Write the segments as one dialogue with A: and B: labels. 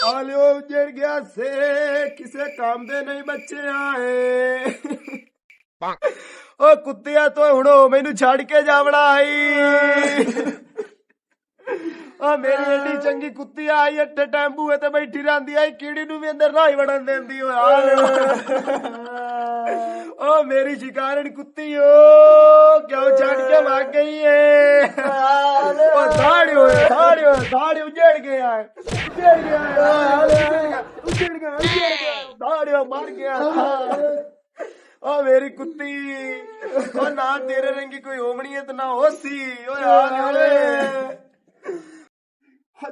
A: आलियो उजड़ गया से किसे काम दे नहीं बच्चे आए ओ कुत्तिया तो हुणो मैनू छड़ के जावड़ा आई ओ मेरी एडी चंगी कुत्ती आई अट्ठे टैंबू ते बैठी रहंदी आई कीड़ी नू भी अंदर ना ही वड़न देंदी ओ ओ मेरी शिकारण कुत्ती ओ क्यों छड़ के भाग गई है ओ दाड़ी उजड़ गया दाड़ियो मर गया ओ मेरी कुत्ती ओ ना तेरे रंगी कोई होमनी है तो ना होसी ओ यार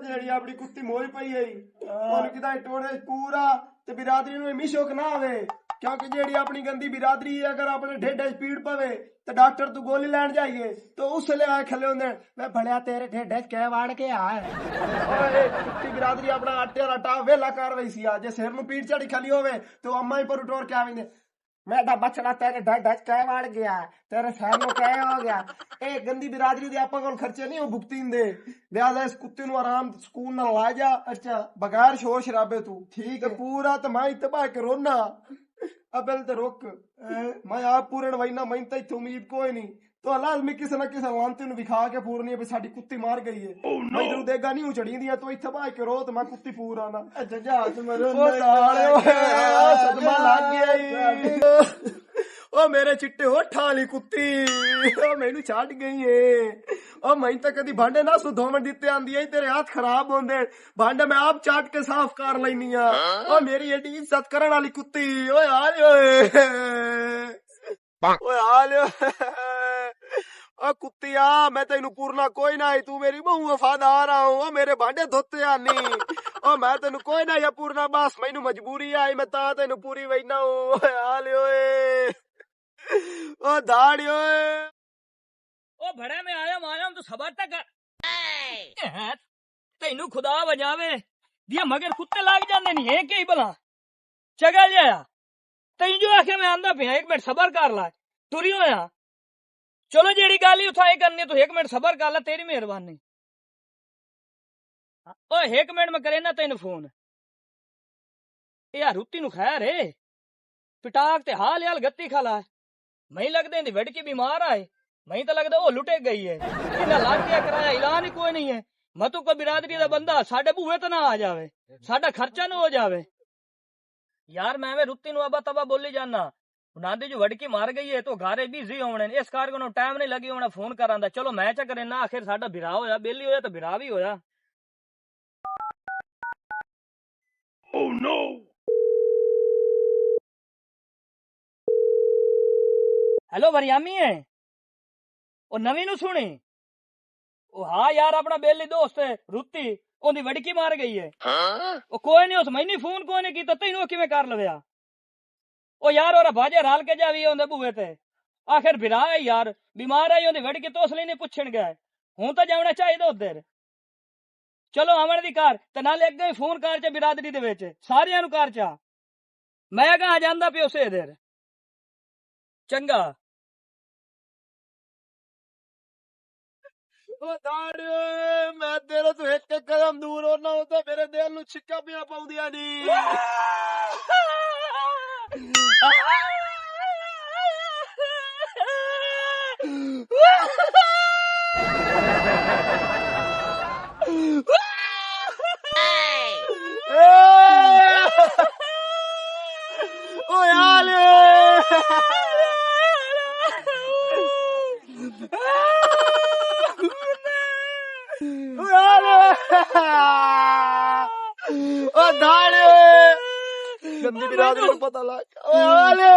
A: ਜਿਹੜੀ ਆਪਣੀ ਕੁੱਤੀ ਮੋਈ ਪਈ ਹੈ ਉਹਨੂੰ ਕਿਦਾਂ ਟੋੜੇ ਪੂਰਾ ਤੇ ਬਿਰਾਦਰੀ ਨੂੰ ਇੰਨੀ ਸ਼ੌਕ ਨਾ ਆਵੇ ਕਿਉਂਕਿ ਜਿਹੜੀ ਆਪਣੀ ਗੰਦੀ ਬਿਰਾਦਰੀ ਹੈ ਅਗਰ ਆਪਣੇ ਢਿੱਡ 'ਚ ਪੀੜ ਪਵੇ ਤੇ ਡਾਕਟਰ ਤੋਂ ਗੋਲੀ ਲੈਣ ਜਾਈਏ ਤੇ ਉਸ ਵੇਲੇ ਆ ਖਲੇ ਹੁੰਦੇ ਮੈਂ ਭਲਿਆ ਤੇਰੇ ਢਿੱਡ 'ਚ ਕਹਿ ਵਾੜ ਕੇ ਆ ਓਏ ਕੁੱਤੀ ਬਿਰਾਦਰੀ ਆਪਣਾ ਆਟੇ ਦਾ ਆਟਾ ਵੇਲਾ ਕਰ ਰਹੀ ਸੀ ਆ ਜੇ ਸਿਰ ਨੂੰ ਪੀੜ ਚੜੀ ਖਾਲੀ ਹੋਵੇ ਤੇ ਅੰਮਾ ਹੀ ਪਰ ਉਟੋਰ ਕੇ ਆਵੇਂਦੇ मेरा बचड़ा तेरे ढड कह वाड़ गया तेरे सैर नु कह हो गया ए गंदी बिरादरी दे आपा कोल खर्चे नहीं हो भुगतींदे लिहाजा इस कुत्ते नु आराम सुकून नाल ला जा अच्छा बगैर शोर शराबे तू ठीक है पूरा तो मैं इत्ते के रोना अबल ते रुक मैं आप पूरे वैना मैं तो इत्थे उम्मीद कोई नहीं तो लाजमी किसी ना किसी लांती नु विखा के पूरनी है साडी कुत्ती मार गई है मैं तेरू देगा नहीं उछड़ी दिया तो इत्थे भाई के रो तो मैं कुत्ती पूरा ना अच्छा जहाज में ओ साले सदमा लग गया ओ मेरे चिट्टे होठा वाली कुत्ती ओ मैनू छड़ गई है ओ मैं तो कदी भांडे ना सुधोवन दिते आंदी है तेरे हाथ खराब होंदे भांडे मैं आप चाट के साफ कर लैनी आ ओ मेरी एडी इज्जत करन वाली कुत्ती ओए ओए ओ कुत्तिया मैं तेनू पूरना कोई ना तू मेरी बहु वफादार आ मेरे भांडे धोते आनी ओ मैं तेनू कोई ना या पूरना बस मैनू मजबूरी आई मैं ता तेनू पूरी वैना ओए ओ दाड़ी ओए
B: ओ भड़ा में आया तो सबर तक तेनू खुदा बजावे दिया मगर कुत्ते लाग जांदे नहीं है के भला चगा लिया तैनू जो आखे मैं आंदा पिया एक मिनट सबर कर ला तुरी होया चलो जेड़ी गल ही उठाए करनी तो एक मिनट सबर कर ला तेरी मेहरबानी ओ एक मिनट में करे ना तेन फोन यार रुत्ती नु खैर है पिटाक ते हाल हाल गत्ती खाला मैं लगदे दी वड़की बीमार आए मैं तो लगदा ओ लुटे गई है इना लाख दिया कराया ऐलान ही कोई नहीं है मतु को बिरादरी दा बंदा साडे बूहे तो ना आ जावे साडा खर्चा ना हो जावे यार मैं रुत्ती नु अबा तबा बोली जाना नादी जो वड़की मार गई है तो घरे बिजी होने इस कार को टाइम नहीं लगी होना फोन करांदा चलो मैं चा करे ना आखिर साडा बिरा होया बेली होया तो बिरा भी होया
A: Oh no
B: हेलो वरियामी है ओ नवी नु सुनी ओ हाँ यार अपना बेली दोस्त है रुत्ती ओदी वड़की मार गई है ओ कोई नहीं उस मैंने फोन कोई नहीं कीता तैनू किवें कर लवया ओ यार और भाजे राल के जावी ओंदे बूहे ते आखिर बिरा है यार बीमार आई ओंदी वड़की तो उसले नहीं पुछण गया हूं तो जावना चाहिए उधर चलो आवन दी कार ते नाले अगे फोन कर च बिरादरी दे विच सारियां नु कर चा मैं कहां जांदा पियो से इधर चंगा
A: ओ दाड़ियो मैं तेरे तो एक कदम दूर होना होता मेरे दिल नु छिक्का पिया पाउंदियां नी ओ यार ओ दाड़े गंदी बिरादरी को पता लग ओले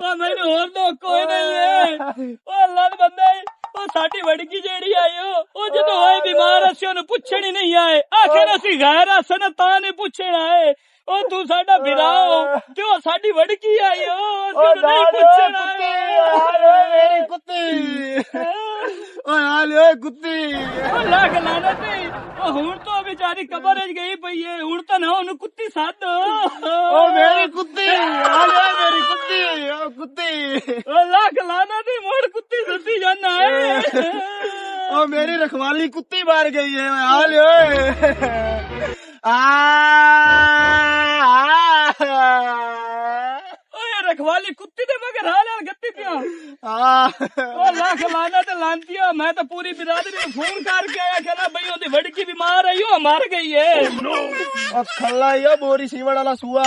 B: मैंने और तो कोई नहीं है ओ अल्लाह दे बंदे ओ साडी वड़की जेड़ी आई ओ जदों होए बीमार असी ओनु पुछण ही नहीं आए आखिर असी गैर सन ताने पूछना है ओ तू साडा बिराओ जो साडी वड़की आई ओ असर नहीं पूछना
A: मेरी कुत्ती ओए हाल ओए कुत्ती
B: ओ लाग लाना ते ओ हुन तो बेचारी कबर च गई पई है हुन तो ना ओनु कुत्ती साध
A: ओ मेरी कुत्ती हाल ओए मेरी कुत्ती ओ कुत्ती
B: ओ लाग लाना ते मोड़ कुत्ती सती जाना है
A: ओ मेरी रखवाली कुत्ती मार गई है हाल ओए
B: ओए रखवाली कुत्ती दे मगर हाल हाल गत्ती पिया ओ लाख लाना ते लानतिया मैं तो पूरी बिरादरी में फोन करके आया कहना भाई ओदी वड़की बीमार है यो मर गई है
A: ओ खल्ला ये बोरी सीवड़ वाला सुआ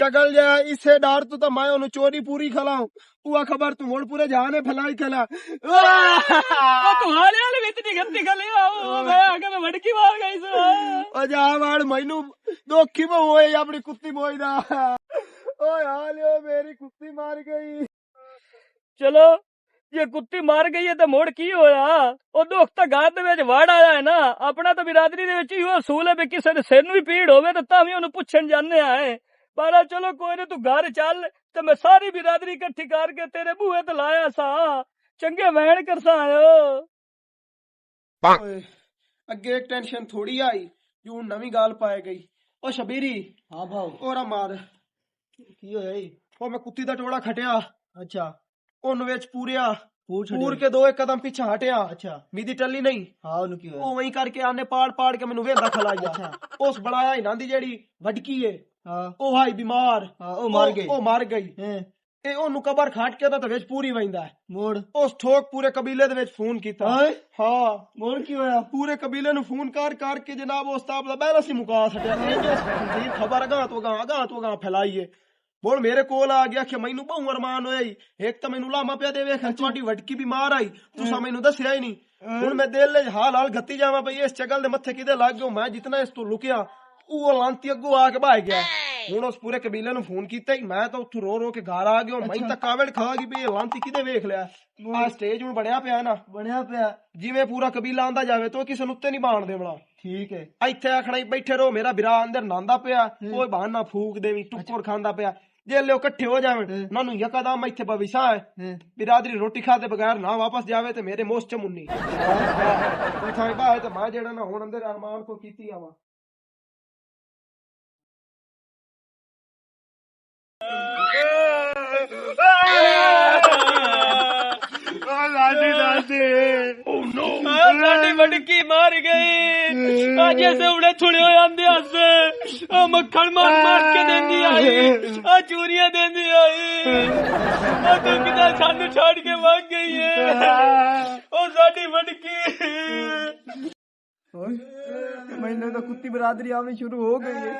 A: चगल जा इससे डर तो मैं ओनु चोरी पूरी खलाऊं हुआ खबर तू मोड़ पूरे जहाने फैलाई खला
B: ओ तू हाल हाल में इतनी गत्ती खली ओ मैं आगे में वड़की मार गई सो
A: ओ जा वाड़ मैनू दोखी में होए अपनी कुत्ती मोईदा ओए हाल ओ मेरी कुत्ती मार गई
B: चलो ये कुत्ती मार गई है तो मोड़ की होया ओ दुख तो गात दे विच वड़ आया है ना अपना तो बिरादरी दे विच ही असूल है भी किसी दे सिर नूं भी पीड़ होवे तो तां भी ओनू पुछण जाने आए पर चलो कोई नहीं तू घर चल ते मैं सारी बिरादरी इकट्ठी करके तेरे बूहे ते लाया सा चंगे वैन करसा आयो
A: ओए अगे एक टेंशन थोड़ी आई जो नवी गाल पाए गई ओ शबीरी
C: हाँ भाऊ
A: ओरा मार
C: की होया जी?
A: ओ मैं कुत्ती दा टोड़ा खटिया
C: अच्छा
A: ओन विच पूरिया
C: पूर छड़े
A: पूर के दो एक कदम पीछे हटिया
C: अच्छा
A: मीदी टल्ली नहीं
C: हाँ उन्हें की होया?
A: ओ वहीं करके आने पाड़ पाड़ के मैनू वेंदा खलाया
C: अच्छा
A: उस बड़ाया ही नांदी जेड़ी वडकी है
C: हाँ
A: ओ भाई बीमार
C: हाँ ओ मार गई
A: ओ मार गई
C: हैं
A: ए ओनू कबर खाट के तो विच पूरी वहिंदा है
C: मोड़
A: उस ठोक पूरे कबीले दे विच फोन कीता
C: हाय
A: हाँ
C: मोड़ की होया?
A: पूरे कबीले नु फोन कर के जनाब उस्ताद दा बैला सी मुका छड्या जी खबर गा तो गा फैलाईए बोल मेरे कोल आ गया कि मैनू बहु अरमान होया ही एक तो मैनू लामा पिया देवे तुहाडी वडकी बीमार आई तुसा मैनू दस्सिया ही नहीं हुण मैं दिल च हाल हाल गत्ती जावां पई इस चगल दे मत्थे किदे लग गयो मैं जितना इस तो लुकिया वो लांती अगू आके भाग गया हुण उस पूरे कबीले नु फोन कीता ही मैं तो उत्थों रो रो के घर आ गयो मैं तो कावड़ खा गई भी लांती किदे वेख लिया आ स्टेज हुण बनया पिया ना
C: बनया पिया
A: जिवें पूरा कबीला आंदा जावे तो किसे नु उत्ते नहीं बाण देवना
C: ठीक है
A: ਇੱਥੇ ਆਖਣਾ ਹੀ ਬੈਠੇ ਰਹੋ ਮੇਰਾ ਬਿਰਾ ਅੰਦਰ ਨਾਂਦਾ ਪਿਆ ਕੋਈ ਬਹਾਨਾ ਫੂਕ ਦੇਵੀ ਟੁੱਕਰ ਖਾਂਦਾ ਪਿਆ ਜੇ ਲਿਓ ਇਕੱਠੇ ਹੋ ਜਾਵਣ ਉਹਨਾਂ ਨੂੰ ਯਕਦਮ ਇੱਥੇ ਭਵਿਸ਼ਾ ਹੈ ਬਿਰਾਦਰੀ ਰੋਟੀ ਖਾਦੇ ਬਗੈਰ ਨਾ ਵਾਪਸ ਜਾਵੇ ਤੇ ਮੇਰੇ ਮੋਸ ਚ ਮੁੰਨੀ ਤੂੰ ਥਾਂ ਬਾਹਰ ਤੇ ਮੈਂ ਜਿਹੜਾ ਨਾ ਹੁਣ ਅੰਦਰ ਅਰਮਾਨ ਕੋ ਕੀਤੀ ਆਵਾ
B: साडी वडकी मार गई आज ऐसे उड़े थोड़े हो आंदे हस मक्खन मार मार के देंदी आई आ चूरियां देंदी आई आ तू किदा सानू छोड़ के भाग गई है ओ साडी वडकी
C: मैंने तो कुत्ती बिरादरी आनी शुरू हो गई है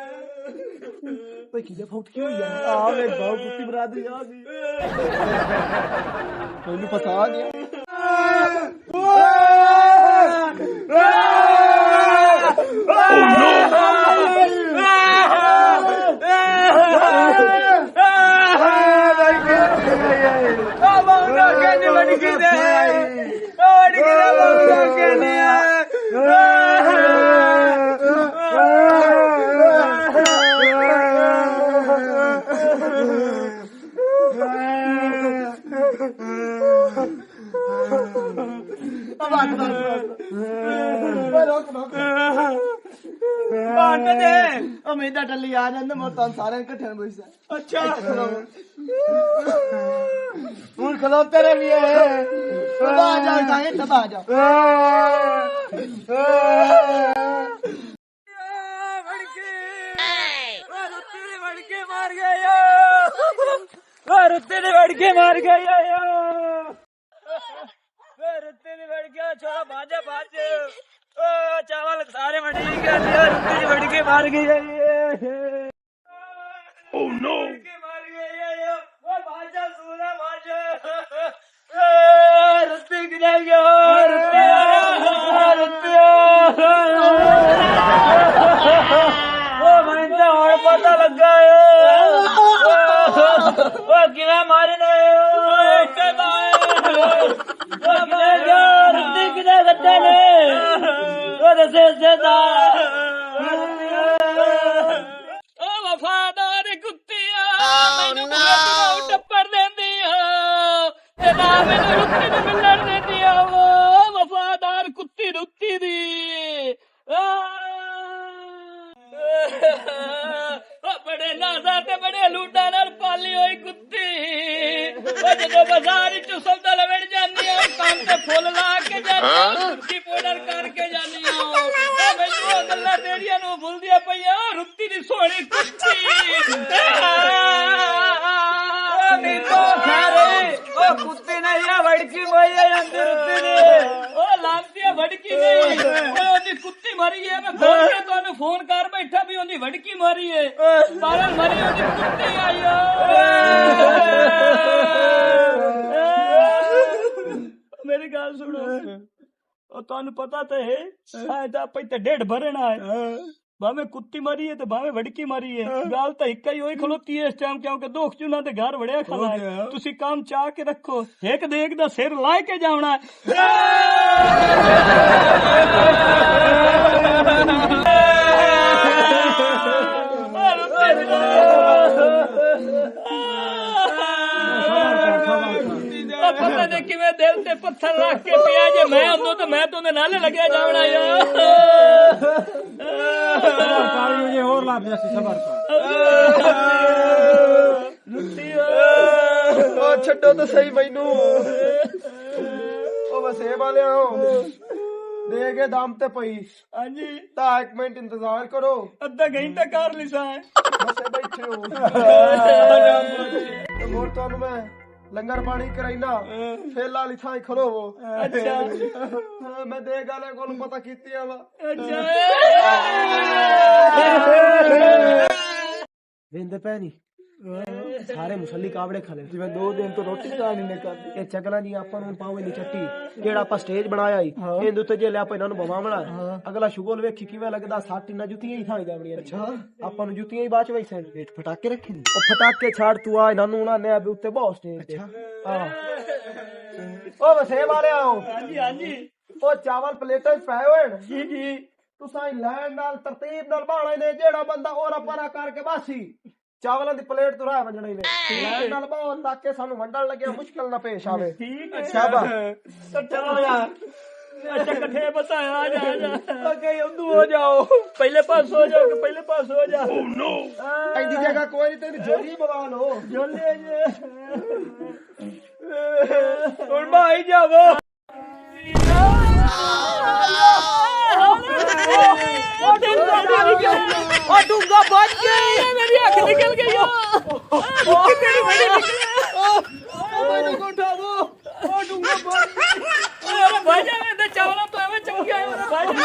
A: भाई किधर फौत क्यों हुई है
C: आ मेरे भाव कुत्ती बिरादरी आ गई
A: ਮੈਨੂੰ ਫਸਾ ਗਿਆ
C: मेरा टल्ली आ जाते मैं तो सारे इकट्ठे बैठा
A: अच्छा
C: हूं खलोते रहे भी है आ जाओ जाए तब आ जाओ
B: रुत्ते ने वड़के मार गया रुत्ते ने वड़ गया छोरा भाजा भाज चावल सारे मंडी के रुत्ते ने वड़के मार गया ओह नो मार गया वो भाजा सूरा भाजा रुत्ते गिरा गया रुत्ते ओ मैं और पता लगा ओ किला मारने रुत्ते किधर गड्ढे ने ओ दसे ओ बड़े नाजा ते बड़े लूटा नाल पाली होई कुत्ती ओ जदों बाजार चों सौदा लवण जांदी आ काम ते फुल ला के जांदी आ रुत्ती पाउडर करके जांदी आ ओ मैनू ओ गल्लां तेरियां नू भुलदियां पईयां रुत्ती दी सोहणी कुत्ती
C: नी तो खैरे ओ कुत्ती नहीं है वड़की मोई है अंदर रुत्ती दी
B: ओ लांतिया वड़की नहीं ओ ओदी कुत्ती मरी है मैं फोन के तोनु फोन कर बैठा भी ओदी वड़की मरी है पागल मरी ओदी कुत्ती आयो मेरी गल सुनो ओ तोनु पता ते है शायद आप ते डेढ़ भरना है भावे कुत्ती मरी है तो भावे वड़की मरी है गल तो एक ही होई खलोती है इस टाइम क्योंकि दोख चुना ते घर वड़िया खला है तुसी काम चाह के रखो एक देख दा सिर ला के जावना पता नहीं कि मैं दिल ते पत्थर रख के पिया जे मैं होंदो तो मैं तो नाले लगे जावना यार
C: और लाभ जैसे सबर
A: ओ छड्डो तो सही मैनू ओ बस ए वाले हो दे के दाम ते पई
B: हाँ जी
A: ता 1 मिनट इंतजार करो
B: अद्धा घंटा कर लिसा है
A: बस बैठे हो तो मोर तो मैं लंगर पानी कराइना फिर लाली थाई खलो वो
B: अच्छा
A: मैं दे गाले को पता कीती है वा
B: अच्छा
A: वेंदे पैनी सारे मुसल्ली कावड़े खले जिवें 2 दिन तो रोटी खानी ने कर ये चगला जी ਆਪਾਂ ਨੂੰ ਪਾਵੇ ਨਹੀਂ ਚੱਟੀ ਜਿਹੜਾ ਆਪਾਂ ਸਟੇਜ ਬਣਾਇਆ ਈ ਇਹਦੇ ਉੱਤੇ ਜੇ ਲੈ ਆਪਾਂ ਇਹਨਾਂ ਨੂੰ ਬਵਾਵਣਾ ਅਗਲਾ ਸ਼ੁਗਲ ਵੇਖੀ ਕਿਵੇਂ ਲੱਗਦਾ ਸੱਟ ਇੰਨਾ ਜੁੱਤੀਆਂ ਹੀ ਥਾਈ ਜਾਵਣੀਆਂ ਅੱਛਾ ਆਪਾਂ ਨੂੰ ਜੁੱਤੀਆਂ ਹੀ ਬਾਅਦ ਚ ਵੈਸੇ ਵੇਟ ਫਟਾਕੇ ਰੱਖੇ ਨੇ ਉਹ ਫਟਾਕੇ ਛੱਡ ਤੂੰ ਆ ਇਹਨਾਂ ਨੂੰ ਨਾ ਨੇ ਅਬੇ ਉੱਤੇ ਬਹੁਤ ਸਟੇਜ ਤੇ ਹਾਂ ਉਹ ਵਸੇ ਵਾਲੇ ਆਓ
B: ਹਾਂਜੀ ਹਾਂਜੀ
A: ਉਹ ਚਾਵਲ ਪਲੇਟਾਂ 'ਚ ਪਏ ਹੋਏ ਨੇ
B: ਜੀ ਜੀ
A: ਤੁਸੀਂ ਲੈਣ ਨਾਲ ਤਰਤੀਬ ਨਾਲ ਬਾਣਾ ਨੇ ਜਿਹੜਾ ਬੰਦਾ ਔਰ ਪਰਾ ਕਰਕੇ ਬਾਸੀ ਚਾਵਲਾਂ ਦੀ ਪਲੇਟ ਤੋਂ ਰਾਹ ਵੰਜਣੀ ਨੇ ਲੈਣ ਨਾਲ ਬਾਹ ਤਾਂ ਕਿ ਸਾਨੂੰ ਵੰਡਣ ਲੱਗਿਆ ਮੁਸ਼ਕਲ ਨਾ ਪੇਸ਼ ਆਵੇ
B: ठीक है
A: शाबाश।
B: तो चलो यार अच्छा कठे बताया आ जा
A: ਅੱਗੇ ਉਦੋਂ ਹੋ ਜਾਓ
B: पहले पास हो जाओ कि पहले पास हो जा
A: ਐਦੀ ਜਗ੍ਹਾ ਕੋਈ ਨਹੀਂ ਤੈਨੂੰ ਜੋਲੀ ਬਵਾ ਲੋ
B: जोले और भाई जाओ
C: डूंगा बच गई
B: मेरी आंख निकल गई
A: ਮੈਨੂੰ ਕੋ ਉਠਾਵੋ ਉਹ ਡੂੰਗਾ ਬਾਹਰ
B: अरे भाई जा मैं चावला तो हमें चमक गया भाई
A: जा